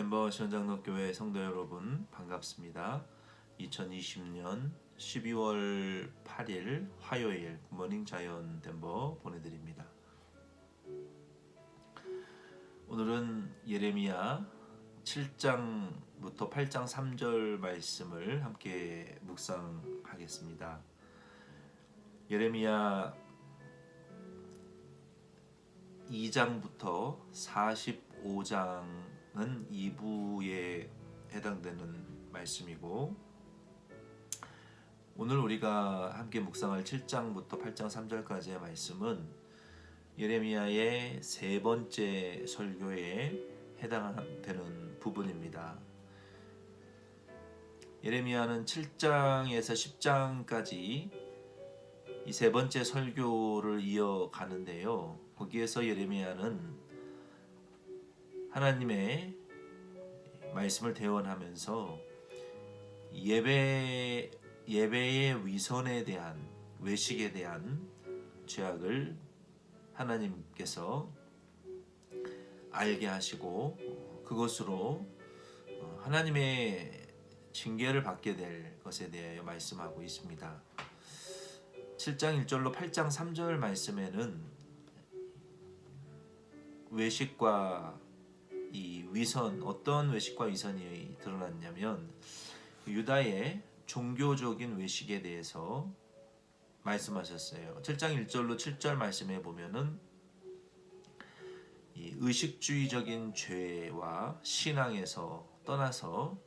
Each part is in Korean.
덴버 시원장로교회 성도 여러분 반갑습니다. 2020년 12월 8일 화요일 굿모닝 자연 덴버 보내드립니다. 오늘은 예레미야 7장부터 8장 3절 말씀을 함께 묵상하겠습니다. 예레미야 2장부터 45장은 2부에 해당되는 말씀이고, 오늘 우리가 함께 묵상할 7장부터 8장 3절까지의 말씀은 예레미야의 세 번째 설교에 해당되는 부분입니다. 예레미야는 7장에서 10장까지 이 세 번째 설교를 이어가는데요. 거기에서 예레미야는 하나님의 말씀을 대언하면서 예배의 위선에 대한, 외식에 대한 죄악을 하나님께서 알게 하시고 그것으로 하나님의 징계를 받게 될 것에 대하여 말씀하고 있습니다. 7장 1절로 8장 3절 말씀에는 외식과 이 위선, 어떤 외식과 위선이 드러났냐면 유다의 종교적인 외식에 대해서 말씀하셨어요. 7장 1절로 7절 말씀에 보면은 이 의식주의적인 죄와 신앙에서 떠나서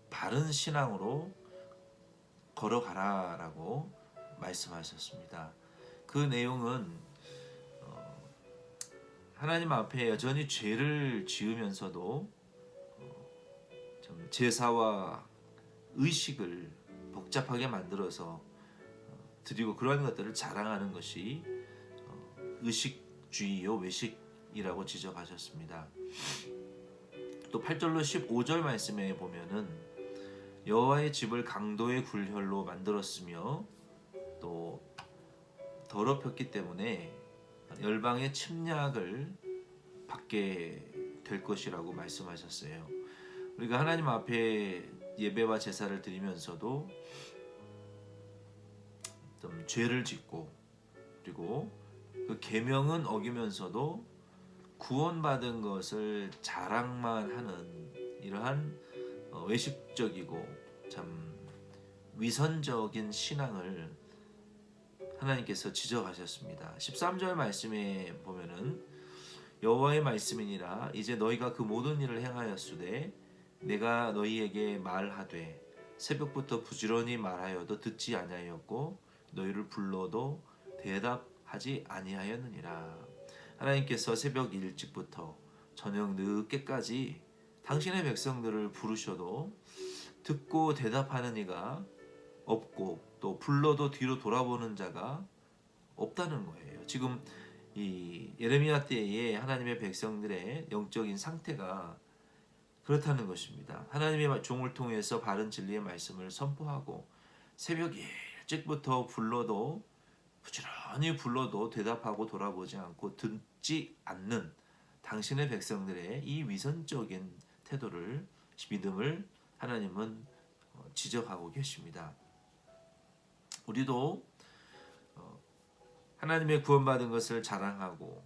바른 신앙으로 걸어가라라고 말씀하셨습니다. 그 내용은 하나님 앞에 여전히 죄를 지으면서도 제사와 의식을 복잡하게 만들어서 드리고 그러한 것들을 자랑하는 것이 의식주의요, 외식이라고 지적하셨습니다. 또 8절로 15절 말씀에 보면은 여호와의 집을 강도의 굴혈로 만들었으며 또 더럽혔기 때문에 열방의 침략을 받게 될 것이라고 말씀하셨어요. 우리가 하나님 앞에 예배와 제사를 드리면서도 좀 죄를 짓고 그리고 그 계명은 어기면서도 구원받은 것을 자랑만 하는 이러한 외식적이고 참 위선적인 신앙을 하나님께서 지적하셨습니다. 13절 말씀에 보면은 여호와의 말씀이니라 이제 너희가 그 모든 일을 행하였으되 내가 너희에게 말하되 새벽부터 부지런히 말하여도 듣지 아니하였고 너희를 불러도 대답하지 아니하였느니라. 하나님께서 새벽 일찍부터 저녁 늦게까지 당신의 백성들을 부르셔도 듣고 대답하는 이가 없고 또 불러도 뒤로 돌아보는 자가 없다는 거예요. 지금 이 예레미야 때에 하나님의 백성들의 영적인 상태가 그렇다는 것입니다. 하나님의 종을 통해서 바른 진리의 말씀을 선포하고 새벽 일찍부터 부지런히 불러도 대답하고 돌아보지 않고 듣지 않는 당신의 백성들의 이 위선적인 태도를, 믿음을 하나님은 지적하고 계십니다. 우리도 하나님의 구원받은 것을 자랑하고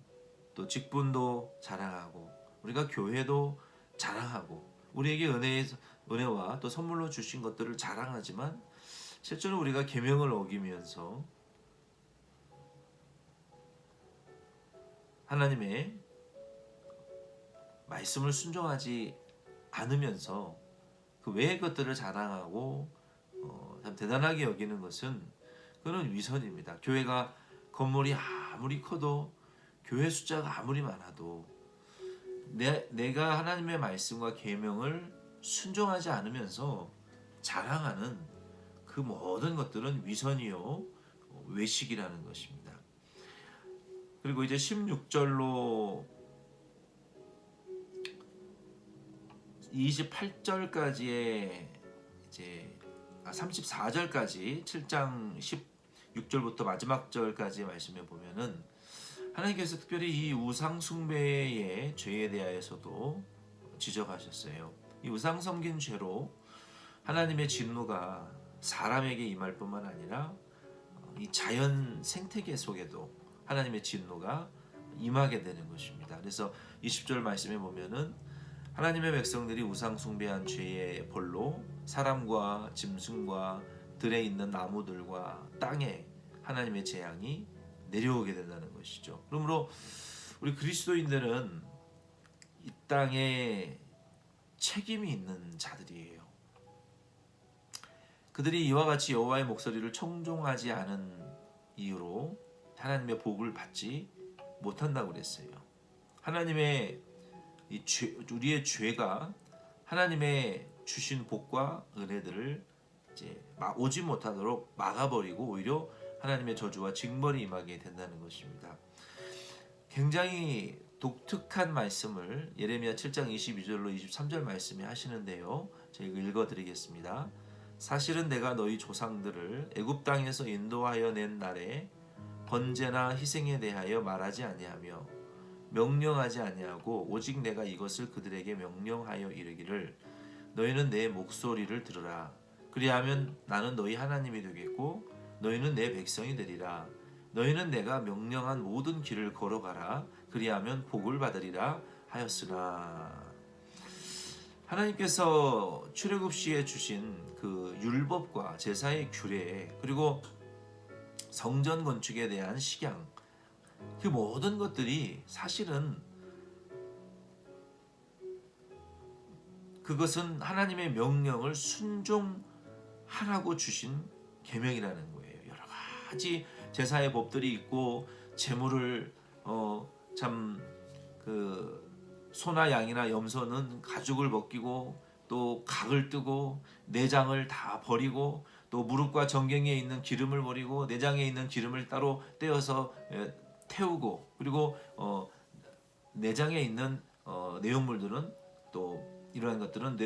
또 직분도 자랑하고 우리가 교회도 자랑하고 우리에게 은혜와 또 선물로 주신 것들을 자랑하지만 실제로 우리가 계명을 어기면서 하나님의 말씀을 순종하지 않으면서 그 외의 것들을 자랑하고 참 대단하게 여기는 것은 그는 위선입니다. 교회가 건물이 아무리 커도 교회 숫자가 아무리 많아도 내가 하나님의 말씀과 계명을 순종하지 않으면서 자랑하는 그 모든 것들은 위선이요 외식이라는 것입니다. 그리고 이제 16절로 28절까지의 이제 34절까지 7장 16절부터 마지막 절까지의 말씀에 보면은 하나님께서 특별히 이 우상 숭배의 죄에 대하여서도 지적하셨어요. 이 우상 섬긴 죄로 하나님의 진노가 사람에게 임할 뿐만 아니라 이 자연 생태계 속에도 하나님의 진노가 임하게 되는 것입니다. 그래서 20절 말씀에 보면은 하나님의 백성들이 우상 숭배한 죄의 벌로 사람과 짐승과 들에 있는 나무들과 땅에 하나님의 재앙이 내려오게 된다는 것이죠. 그러므로 우리 그리스도인들은 이 땅에 책임이 있는 자들이에요. 그들이 이와 같이 여호와의 목소리를 청종하지 않은 이유로 하나님의 복을 받지 못한다고 그랬어요. 하나님의 우리의 죄가 하나님의 주신 복과 은혜들을 이제 오지 못하도록 막아버리고 오히려 하나님의 저주와 징벌이 임하게 된다는 것입니다. 굉장히 독특한 말씀을 예레미야 7장 22절로 23절 말씀에 하시는데요. 제가 읽어드리겠습니다. 사실은 내가 너희 조상들을 애굽 땅에서 인도하여 낸 날에 번제나 희생에 대하여 말하지 아니하며 명령하지 아니하고 오직 내가 이것을 그들에게 명령하여 이르기를 너희는 내 목소리를 들으라. 그리하면 나는 너희 하나님이 되겠고 너희는 내 백성이 되리라. 너희는 내가 명령한 모든 길을 걸어가라. 그리하면 복을 받으리라 하였으나. 하나님께서 출애굽 시에 주신 그 율법과 제사의 규례 그리고 성전 건축에 대한 식양 그 모든 것들이 사실은 그것은 하나님의 명령을 순종하라고 주신 계명이라는 거예요. 여러 가지 제사의 법들이 있고 제물을 소나 양이나 염소는 가죽을 벗기고 또 각을 뜨고 내장을 다 버리고 또 무릎과 정경이에 있는 기름을 버리고 내장에 있는 기름을 따로 떼어서 태우고 그리고 내장에 있는 내용물들은 또 이러한 것들은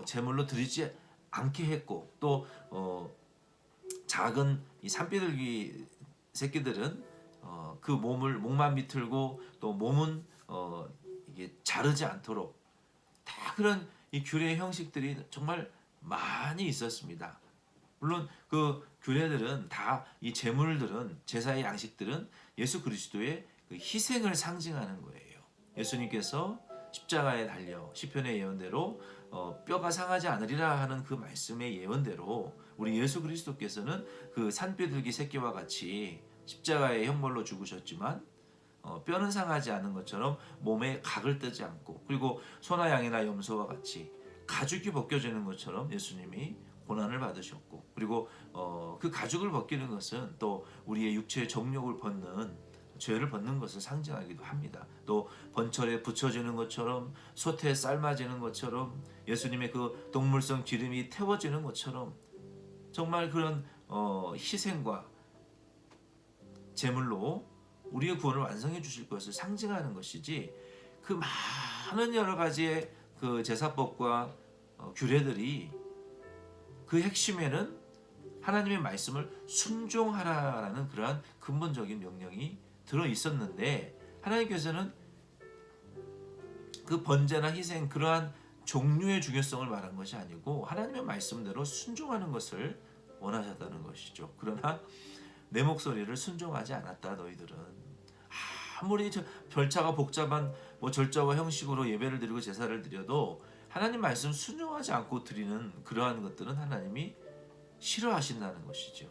제물로 드리지 않게 했고 또 작은 이 산비둘기 새끼들은 그 목만 비틀고 또 몸은 이게 자르지 않도록 다 그런 이 규례 형식들이 정말 많이 있었습니다. 물론 그 규례들은 다 이 제물들은 제사의 양식들은 예수 그리스도의 그 희생을 상징하는 거예요. 예수님께서 십자가에 달려 시편의 예언대로 뼈가 상하지 않으리라 하는 그 말씀의 예언대로 우리 예수 그리스도께서는 그 산비둘기 새끼와 같이 십자가의 형벌로 죽으셨지만 뼈는 상하지 않은 것처럼 몸에 각을 뜨지 않고 그리고 소나 양이나 염소와 같이 가죽이 벗겨지는 것처럼 예수님이 고난을 받으셨고 그리고 그 가죽을 벗기는 것은 또 우리의 육체의 정욕을 벗는 죄를 벗는 것을 상징하기도 합니다. 또 번철에 붙여지는 것처럼 솥에 삶아지는 것처럼 예수님의 그 동물성 기름이 태워지는 것처럼 정말 그런 희생과 제물로 우리의 구원을 완성해 주실 것을 상징하는 것이지 그 많은 여러 가지의 그 제사법과 규례들이 그 핵심에는 하나님의 말씀을 순종하라라는 그러한 근본적인 명령이 들어 있었는데 하나님께서는 그 번제나 희생 그러한 종류의 중요성을 말한 것이 아니고 하나님의 말씀대로 순종하는 것을 원하셨다는 것이죠. 그러나 내 목소리를 순종하지 않았다 너희들은. 아무리 절차가 복잡한 절차와 형식으로 예배를 드리고 제사를 드려도 하나님 말씀 순종하지 않고 드리는 그러한 것들은 하나님이 싫어하신다는 것이죠.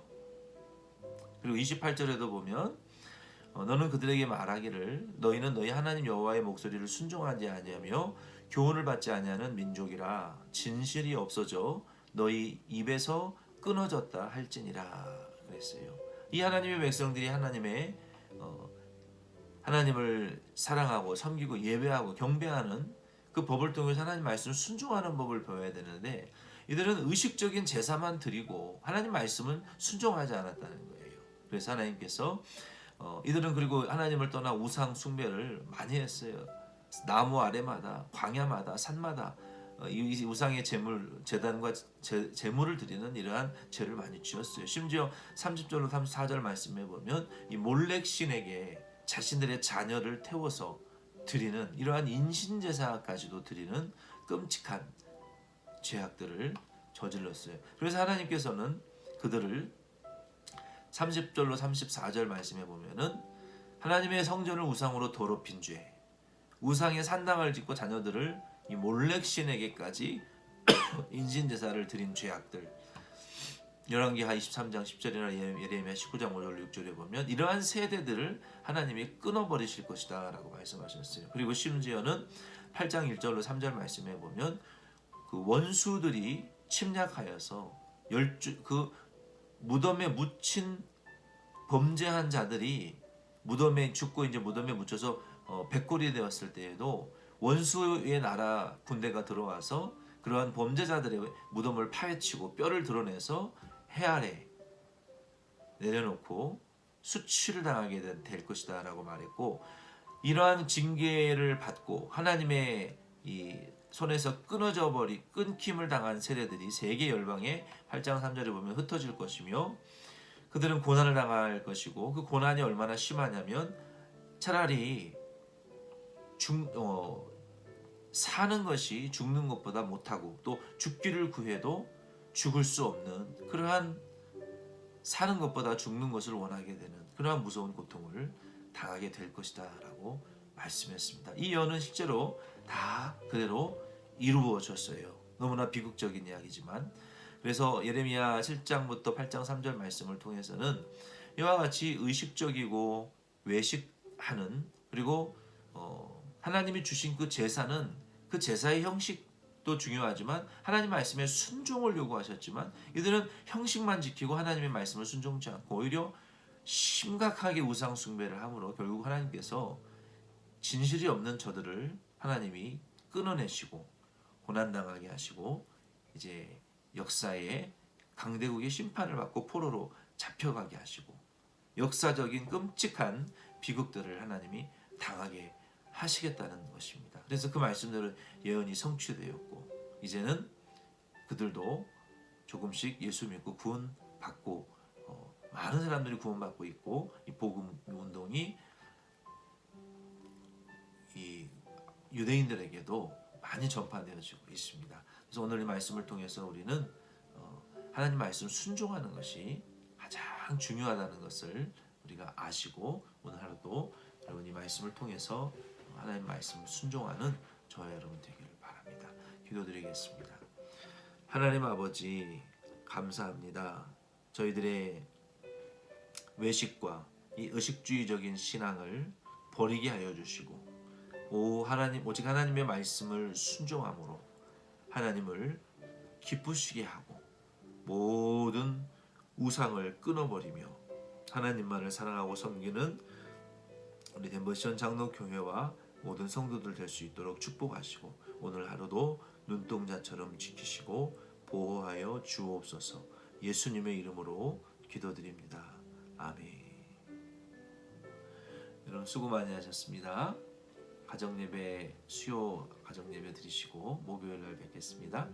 그리고 28절에도 보면 너는 그들에게 말하기를 너희는 너희 하나님 여호와의 목소리를 순종하지 아니하며 교훈을 받지 아니하는 민족이라 진실이 없어져 너희 입에서 끊어졌다 할지니라 그랬어요. 이 하나님의 백성들이 하나님을 사랑하고 섬기고 예배하고 경배하는 그 법을 통해서 하나님 말씀을 순종하는 법을 배워야 되는데 이들은 의식적인 제사만 드리고 하나님 말씀은 순종하지 않았다는 거예요. 그래서 하나님께서 이들은 그리고 하나님을 떠나 우상 숭배를 많이 했어요. 나무 아래마다 광야마다 산마다 이 우상의 제단과 제물을 드리는 이러한 죄를 많이 지었어요. 심지어 30절로 34절 말씀에 보면 이 몰렉 신에게 자신들의 자녀를 태워서 드리는 이러한 인신제사까지도 드리는 끔찍한 죄악들을 저질렀어요. 그래서 하나님께서는 그들을 30절로 34절 말씀해 보면은 하나님의 성전을 우상으로 더럽힌 죄, 우상의 산당을 짓고 자녀들을 이 몰렉신에게까지 인신제사를 드린 죄악들, 열왕기하 23장 10절이나 예레미야 19장 5절 6절에 보면 이러한 세대들을 하나님이 끊어버리실 것이다 라고 말씀하셨어요. 그리고 심지어는 8장 1절로 3절 말씀해 보면 그 원수들이 침략하여서 그 무덤에 묻힌 범죄한 자들이 무덤에 죽고 이제 무덤에 묻혀서 백골이 되었을 때에도 원수의 나라 군대가 들어와서 그러한 범죄자들의 무덤을 파헤치고 뼈를 드러내서 해 아래 내려놓고 수치를 당하게 될 것이다 라고 말했고, 이러한 징계를 받고 하나님의 이 손에서 끊김을 당한 세대들이 세계 열방에 8장 3절에 보면 흩어질 것이며 그들은 고난을 당할 것이고, 그 고난이 얼마나 심하냐면 차라리 사는 것이 죽는 것보다 못하고, 또 죽기를 구해도 죽을 수 없는 그러한 사는 것보다 죽는 것을 원하게 되는 그러한 무서운 고통을 당하게 될 것이다 라고 말씀했습니다. 이 예언은 실제로 다 그대로 이루어졌어요. 너무나 비극적인 이야기지만, 그래서 예레미야 7장부터 8장 3절 말씀을 통해서는 이와 같이 의식적이고 외식하는, 그리고 하나님이 주신 그 제사는 그 제사의 형식도 중요하지만 하나님 말씀에 순종을 요구하셨지만 이들은 형식만 지키고 하나님의 말씀을 순종치 않고 오히려 심각하게 우상 숭배를 함으로 결국 하나님께서 진실이 없는 저들을 하나님이 끊어내시고 고난당하게 하시고 이제 역사에 강대국의 심판을 받고 포로로 잡혀가게 하시고 역사적인 끔찍한 비극들을 하나님이 당하게 하시겠다는 것입니다. 그래서 그 말씀들은 예언이 성취되었고 이제는 그들도 조금씩 예수 믿고 구원받고 많은 사람들이 구원받고 있고, 이 복음 운동이 이 유대인들에게도 많이 전파되어지고 있습니다. 그래서 오늘 이 말씀을 통해서 우리는 하나님 말씀 순종하는 것이 가장 중요하다는 것을 우리가 아시고 오늘 하루도 여러분 이 말씀을 통해서 하나님 말씀을 순종하는 저와 여러분 되기를 바랍니다. 기도드리겠습니다. 하나님 아버지 감사합니다. 저희들의 외식과 이 의식주의적인 신앙을 버리게 하여 주시고 오직 하나님의 말씀을 순종함으로 하나님을 기쁘시게 하고 모든 우상을 끊어버리며 하나님만을 사랑하고 섬기는 우리 덴버시원 장로교회와 모든 성도들 될 수 있도록 축복하시고 오늘 하루도 눈동자처럼 지키시고 보호하여 주옵소서. 예수님의 이름으로 기도드립니다. 아멘. 여러분 수고 많이 하셨습니다. 가정예배 수요 가정예배 드리시고 목요일날 뵙겠습니다.